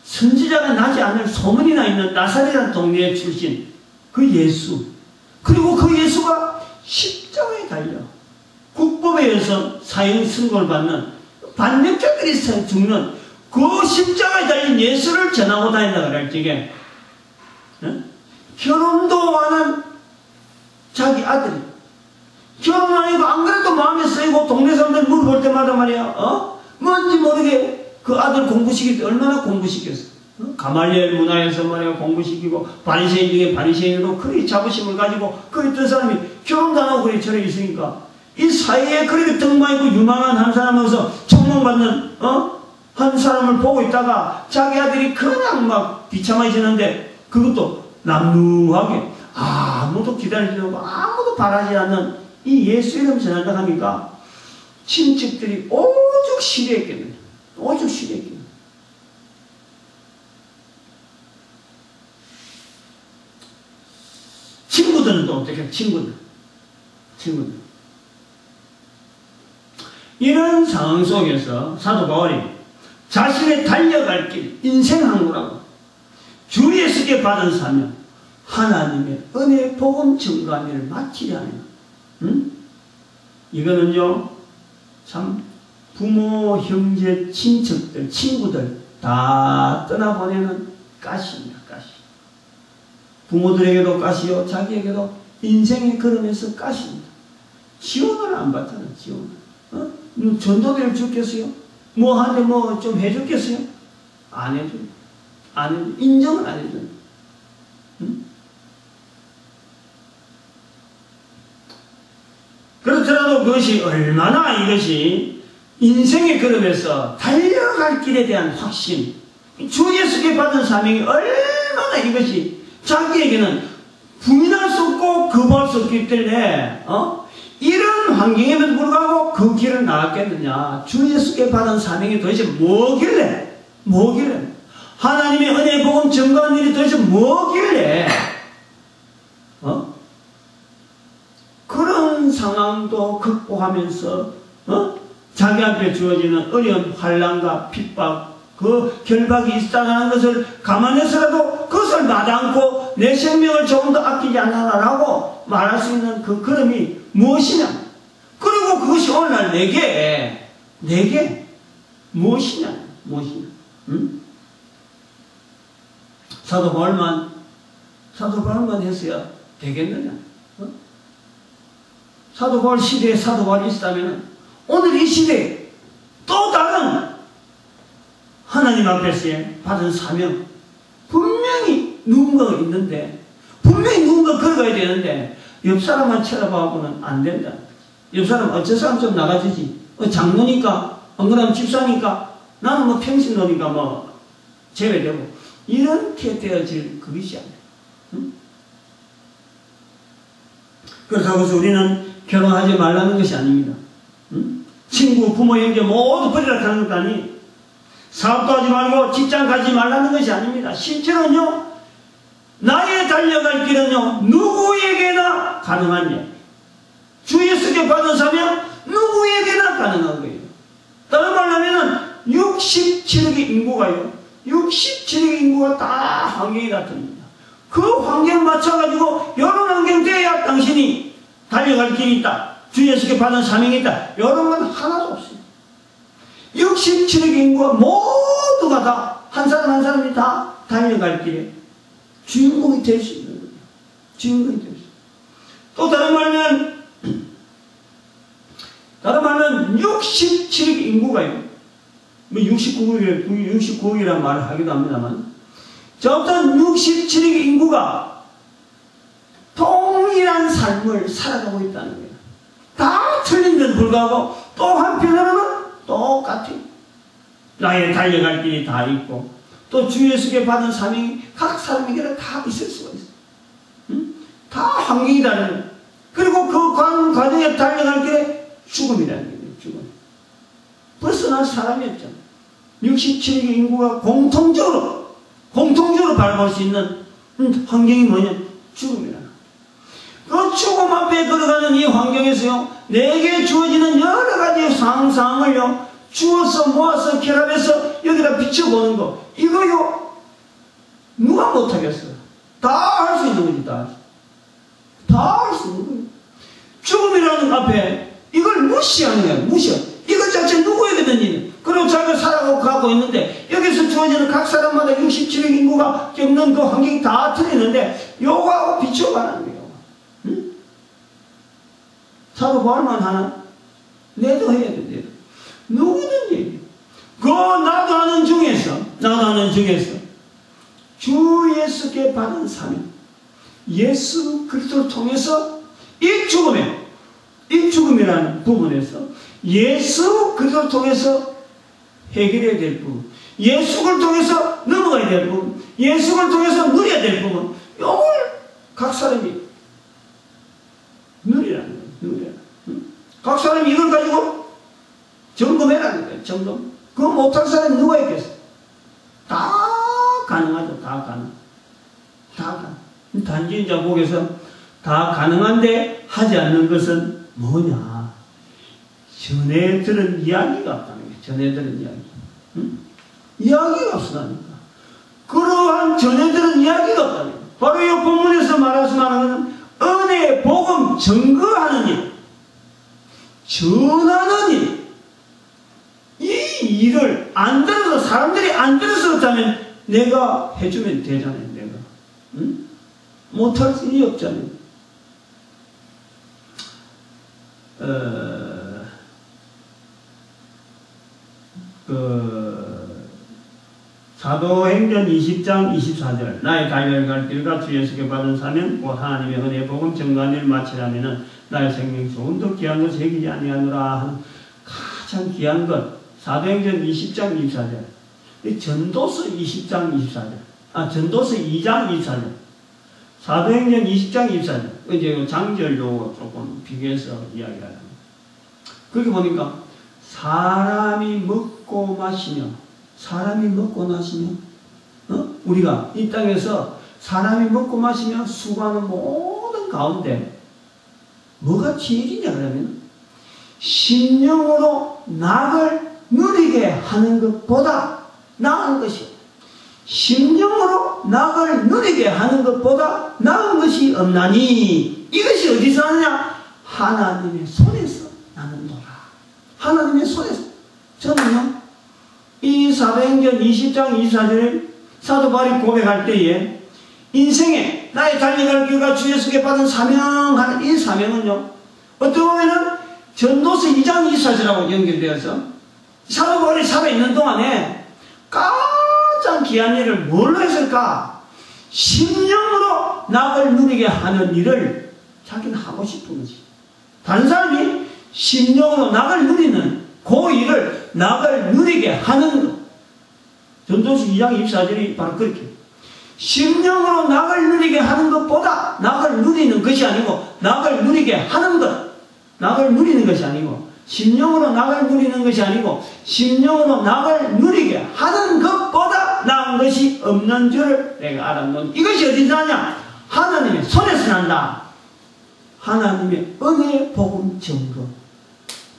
A: 선지자가 나지 않을 소문이 나 있는 나사렛이라는 동네의 출신 그 예수, 그리고 그 예수가 십자가에 달려 국법에 의해서 사형 선고를 받는 반역자들이 죽는 그 십자가에 달린 예수를 전하고 다닌다 그럴 적에 결혼도 안 한 자기 아들이 결혼 안 하고 안 그래도 마음에 쓰이고 동네 사람들 물어볼 때마다 말이야 뭔지 모르게 그 아들 공부시킬 때 얼마나 공부시켰어. 가말리엘 문화에서 말이야 공부시키고 바리새인 중에 바리새인으로 그리 자부심을 가지고 그 있던 사람이 결혼도 안 하고 그리 저래 있으니까 이 사이에 그렇게 등만 있고 유망한 한 사람으로서 청명받는 한 사람을 보고 있다가 자기 아들이 그냥 막 비참해지는데 그것도 남루하게 아무도 기다리지 않고 아무도 바라지 않는 이 예수 이름 전한다 하니까 친척들이 오죽 시리했겠느냐. 오죽 시리했겠느냐. 친구들은 또 어떻게? 친구들. 이런 상황 속에서 사도 바울이 자신의 달려갈 길, 인생 항구라고 주 예수께 받은 사명, 하나님의 은혜 복음 증거하는 일을 마치려 하는 이거는요 참 부모, 형제, 친척들, 친구들 다 떠나보내는 가시입니다. 가시. 부모들에게도 가시요 자기에게도 인생의 걸음에서 가시입니다. 지원을 안 받잖아요. 지원을. 전도대를 주겠어요? 뭐 한테 뭐 좀 해줬겠어요? 안 해줘요. 안 해줘요. 인정을 안 해줘요. 그렇더라도 그것이 얼마나 이것이 인생의 걸음에서 달려갈 길에 대한 확신, 주 예수께 받은 사명이 얼마나 이것이 자기에게는 부인할 수 없고 거부할 수 없기 때문에 이런 환경에도 불구하고 그 길을 나갔겠느냐. 주 예수께 받은 사명이 도대체 뭐길래 하나님의 은혜 복음 증거하는 일이 도대체 뭐길래 그런 상황도 극복하면서 자기 앞에 주어지는 어려운 환난과 핍박, 그 결박이 있다는 것을 감안해서라도 그것을 마다않고 내 생명을 조금 더 아끼지 않아라라고 말할 수 있는 그 걸음이 무엇이냐? 그리고 그것이 오늘날 내게 무엇이냐? 사도 바울만 했어야 되겠느냐? 사도 바울 시대에 사도 바울이 있었다면 오늘 이 시대에 또 다른 하나님 앞에서 받은 사명, 분명히 누군가가 있는데, 분명히 누군가 걸어가야 되는데 옆 사람만 쳐다봐고는 안 된다. 옆 사람 어째 사람 좀 나가주지. 장모니까 안 그러면 집사니까 나는 뭐 평신도니까 뭐 제외되고 이렇게 되어질 그것이 아니야. 그렇다고 해서 우리는 결혼하지 말라는 것이 아닙니다. 친구, 부모, 형제 모두 버리라 하는 것도 아니, 사업도 하지 말고 직장 가지 말라는 것이 아닙니다. 실제로는요, 나의 달려갈 길은요, 누구에게나 가능한 일. 주 예수께 받은 사명, 누구에게나 가능한 거예요. 다른 말로 하면은 67억의 인구가요, 67억의 인구가 다 환경이 같습니다. 그 환경 맞춰가지고 여러 환경 돼야 당신이 달려갈 길이 있다. 주 예수께 받은 사명이 있다. 이런 건 하나도 없어요. 67억의 인구가 모두가 다 한 사람 한 사람이 다 달려갈 길에 주인공이 될 수 있는 거예요. 주인공이 될 수 있어요. 또 다른 말은 67억 인구가요. 뭐 69억이라는 말을 하기도 합니다만, 저 어떤 67억 인구가 동일한 삶을 살아가고 있다는 거예요. 다 틀린 데도 불구하고 또 한편으로는 똑같아요. 나의 달려갈 길이 다 있고 또 주 예수께 받은 사명이 각 사람에게는 다 있을 수가 있어요. 다 환경이 다른 거예요. 그리고 그 과정에 달려갈 길에 죽음이라는 거예요. 죽음. 벗어날 사람이 없잖아요. 67억의 인구가 공통적으로 바라볼 수 있는 환경이 뭐냐? 죽음이라는 거예요. 그 죽음 앞에 걸어가는 이 환경에서요, 내게 주어지는 여러 가지 상상을요, 주어서 모아서 결합해서 여기다 비춰보는 거, 이거요, 누가 못하겠어요? 다 할 수 있는 거지, 다 할 수 있는 거예요. 죽음이라는 앞에 이걸 무시하는 거예요. 이것 자체 누구에게든지. 그리고 자기가 살아가고 있는데 여기서 주어지는 각 사람마다 67억 인구가 겪는 그 환경이 다 틀리는데 요거하고 비춰가는 거예요. 응? 사도 바울만 하나? 내도 해야 돼. 누구든지. 그 나도 하는 중에서 주 예수께 받은 사명, 예수 그리스도를 통해서 이 죽음이라는 부분에서 예수 그리스도를 통해서 해결해야 될 부분, 예수를 통해서 넘어가야 될 부분, 예수를 통해서 누려야 될 부분, 이걸 각 사람이 누리라는 거예요. 누리라. 응? 각 사람이 이걸 가지고 점검해라는 거예요. 점검. 그거 못할 사람이 누가 있겠어? 다 가능하죠. 다 가능. 다 가능. 단지 이제 보고서 다 가능한데 하지 않는 것은 뭐냐? 전에 들은 이야기가 없다는 거예요. 전에 들은 이야기. 응? 이야기가 없으다니까. 그러한 전에 들은 이야기가 없다는 거예요. 바로 이 본문에서 말하는 것은 은혜의 복음 증거하는 일, 전하는 일. 이 일을 안 들어서, 사람들이 안 들어서 그렇다면 내가 해주면 되잖아요. 내가. 응? 못할 일이 없잖아요. 사도행전 20장 24절 나의 달려갈 길과 주 예수께 받은 사명 곧 하나님의 은혜의 복음 증거한 일을 마치라면은 나의 생명 조금도 귀한 것을 새기지 아니하노라 하는 가장 귀한 것 사도행전 20장 24절 전도서 20장 24절 전도서 2장 24절 사도행전 20장 24절 이제 장절로 조금 비교해서 이야기하자. 그렇게 보니까 사람이 먹고 마시며 우리가 이 땅에서 사람이 먹고 마시며 수고하는 모든 가운데 뭐가 제일이냐 그러면 심령으로 낙을 누리게 하는 것보다 나은 것이 심령으로 낙을 누리게 하는 것보다 나은 것이 없나니 이것이 어디서 하느냐? 하나님의 손에서 나는도라. 하나님의 손에서. 저는요 이 사도행전 20장 24절에 사도 바울이 고백할 때에 인생에 나의 달려갈 길과 주 예수께 받은 사명하는 이 사명은요 어떻게 보면은 전도서 2장 24절하고 연결되어서 사도 바울이 살아있는 동안에 가장 귀한 일을 뭘로 했을까? 심령으로 낙을 누리게 하는 일을 자기는 하고 싶은 거지. 다른 사람이 심령으로 낙을 누리는 그 일을 낙을 누리게 하는 것. 전도서 2장 24절이 바로 그렇게 심령으로 낙을 누리게 하는 것보다 낙을 누리는 것이 아니고 낙을 누리게 하는 것. 낙을 누리는 것이 아니고 심령으로 낙을 누리는 것이 아니고 심령으로 낙을 누리게 하는 것보다 나은 것이 없는 줄을 내가 알았노니 이것이 어디서 나냐? 하나님의 손에서 난다. 하나님의 은혜의 복음 증거.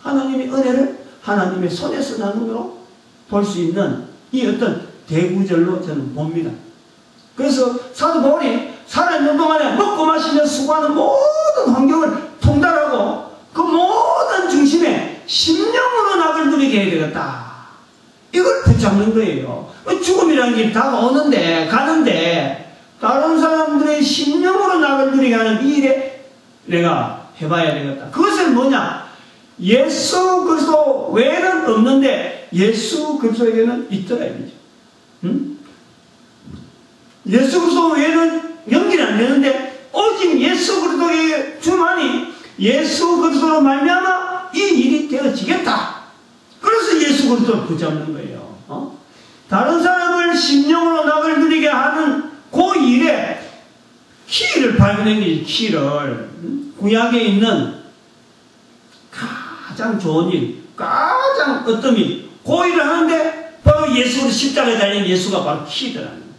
A: 하나님의 은혜를 하나님의 손에서 나는 걸로 볼 수 있는 이 어떤 대구절로 저는 봅니다. 그래서 사도 바울이 살아있는 동안에 먹고 마시며 수고하는 모든 환경을 통달하고 그 모든 중심에 심령으로 낙을 누리게 해야 되겠다. 이걸 붙잡는 거예요. 죽음이라는 게 다가오는데 가는데 다른 사람들의 심령으로 낙을 누리게 하는 이 일에 내가 해봐야 되겠다. 그것은 뭐냐? 예수 그리스도 외에는 없는데 예수 그리스도에게는 있더라 이거죠. 응? 예수 그리스도 외에는 연결이 안 되는데 오직 예수 그리스도의 주만이 예수 그리스도로 말미암아 이 일이 되어지겠다. 그래서 예수 그리스도를 붙잡는 거예요. 다른 사람을 심령으로 낙을 누리게 하는 그 일에 키를 발견한 게 키를 구약에 있는 가장 좋은 일, 가장 어떤 일, 그 일을 하는데 바로 예수로 십자가에 달린 예수가 바로 키더라는 거예요.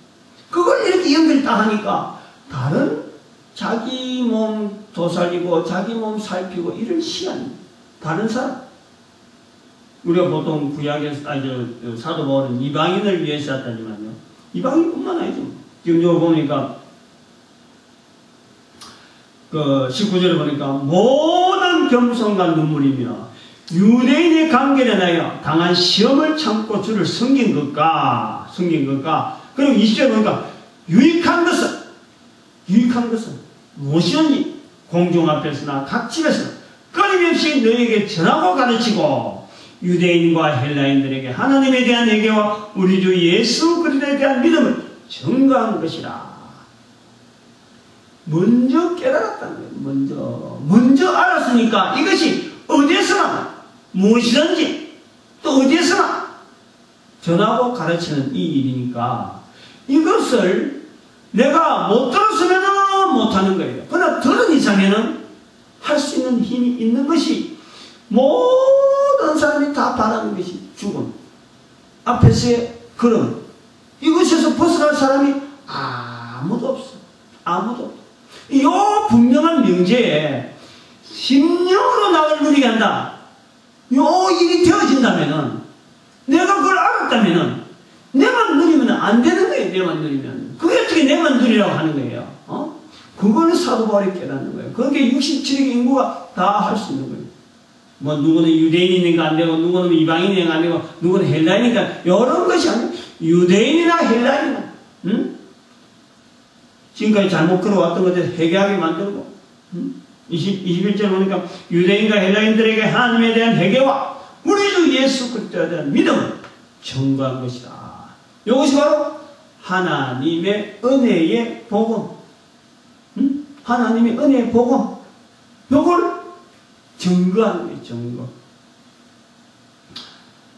A: 그걸 이렇게 연결 딱 하니까 다른 자기 몸 도살리고 자기 몸 살피고 이런 시간 다른 사람 우리가 보통 구약에서 사도 바울은 이방인을 위해서 했다지만요 이방인뿐만 아니죠. 지금 여기 보니까 그 19절에 보니까 모든 겸손과 눈물이며 유대인의 관계에 대하여 당한 시험을 참고 주를 섬긴 것과 그리고 20절에 보니까 유익한 것은 무엇이었니? 공중 앞에서나 각 집에서나 끊임없이 너에게 전하고 가르치고 유대인과 헬라인들에게 하나님에 대한 회개와 우리 주 예수 그리스도에 대한 믿음을 증거한 것이라. 먼저 깨달았다는 거예요. 먼저 알았으니까 이것이 어디에서나 무엇이든지 또 어디에서나 전하고 가르치는 이 일이니까 이것을 내가 못 들었으면 못하는 거예요. 그러나 들은 이상에는 할 수 있는 힘이 있는 것이 모든 사람이 다 바라는 것이 죽음. 앞에서의 걸음. 이것에서 벗어날 사람이 아무도 없어. 아무도 없어. 이 분명한 명제에 심령으로 나를 누리게 한다. 요 일이 되어진다면은, 내가 그걸 알았다면은, 내만 누리면 안 되는 거예요. 내만 누리면. 그게 어떻게 내만 누리라고 하는 거예요. 그걸 사도 바울이 깨닫는 거예요. 그게 67억 인구가 다 할 수 있는 거예요. 뭐 누구는 유대인이니까 안 되고, 누구는 이방인이니까 안 되고, 누구는 헬라인이니까, 이런 것이 아니고 유대인이나 헬라인이나, 응? 지금까지 잘못 걸어왔던 것들 회개하게 만들고, 21절 보니까 유대인과 헬라인들에게 하나님에 대한 회개와 우리 주 예수 그리스도에 대한 믿음을 전가한 것이다. 이것이 바로 하나님의 은혜의 복음. 하나님의 은혜의 복음. 이걸 증거하는 거예요. 증거.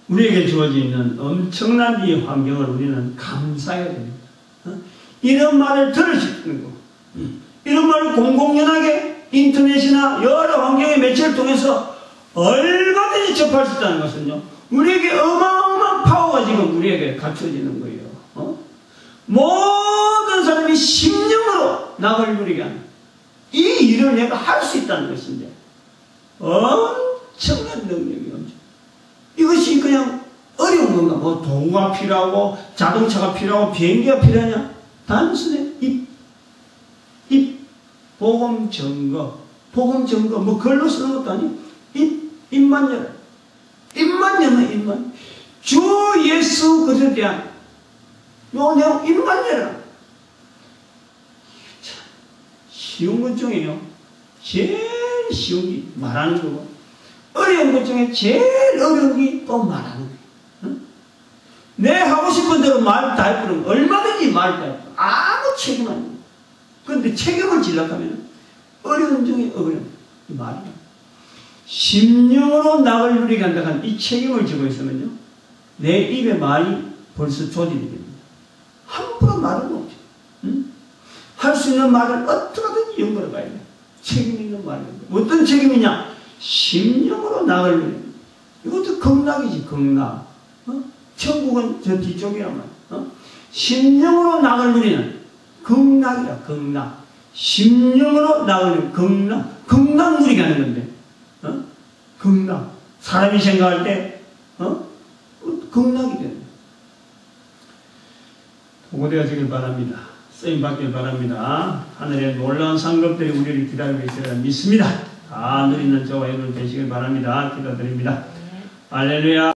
A: 우리에게 주어져 있는 엄청난 이 환경을 우리는 감사해야 됩니다. 이런 말을 들을 수 있는 거. 이런 말을 공공연하게 인터넷이나 여러 환경의 매체를 통해서 얼마든지 접할 수 있다는 것은요, 우리에게 어마어마한 파워가 지금 우리에게 갖춰지는 거예요. 모든 사람이 심령으로 낙을 누리게 하는 이 일을 내가 할 수 있다는 것인데, 엄청난 능력이 엄청. 이것이 그냥 어려운 건가? 뭐 도구가 필요하고 자동차가 필요하고 비행기가 필요하냐? 단순히 복음 증거, 뭐 글로 쓰는 것도 아니고 입만 열어. 입만 열면 입만. 주 예수 그리스도에 대한 요 내용 입만 열어. 쉬운 것 중에요. 제일 쉬운 게 말하는 거고, 어려운 것 중에 제일 어려운 게 또 말하는 거예요. 응? 내 하고 싶은 대로 말 다 해버리면 얼마든지 말 다 해버리면 아무 책임 안 져요. 그런데 책임을 지려고 하면 어려운 중에 어려운 이 말이야. 심령으로 낙을 누리게 한다는 이 책임을 지고 있으면요, 내 입에 말이 벌써 조절이 됩니다. 함부로 말은 없죠. 응? 할 수 있는 말을 어떻게든지 연결해 가야 돼. 책임 있는 말이에요. 어떤 책임이냐? 심령으로 낙을 누리는. 이것도 극락이지, 극락. 천국은 저 뒤쪽이란 말이야. 심령으로 낙을 누리는 극락이야, 극락. 심령으로 낙을 누리는 극락. 극락 누리게 하는 건데. 극락. 사람이 생각할 때, 극락이 되는 거야. 보고되어지길 바랍니다. 쓰임받길 바랍니다. 하늘의 놀라운 상급들이 우리를 기다리고 있으리라 믿습니다. 다 누리는 저와 여러분 되시길 바랍니다. 기도드립니다. 할렐루야.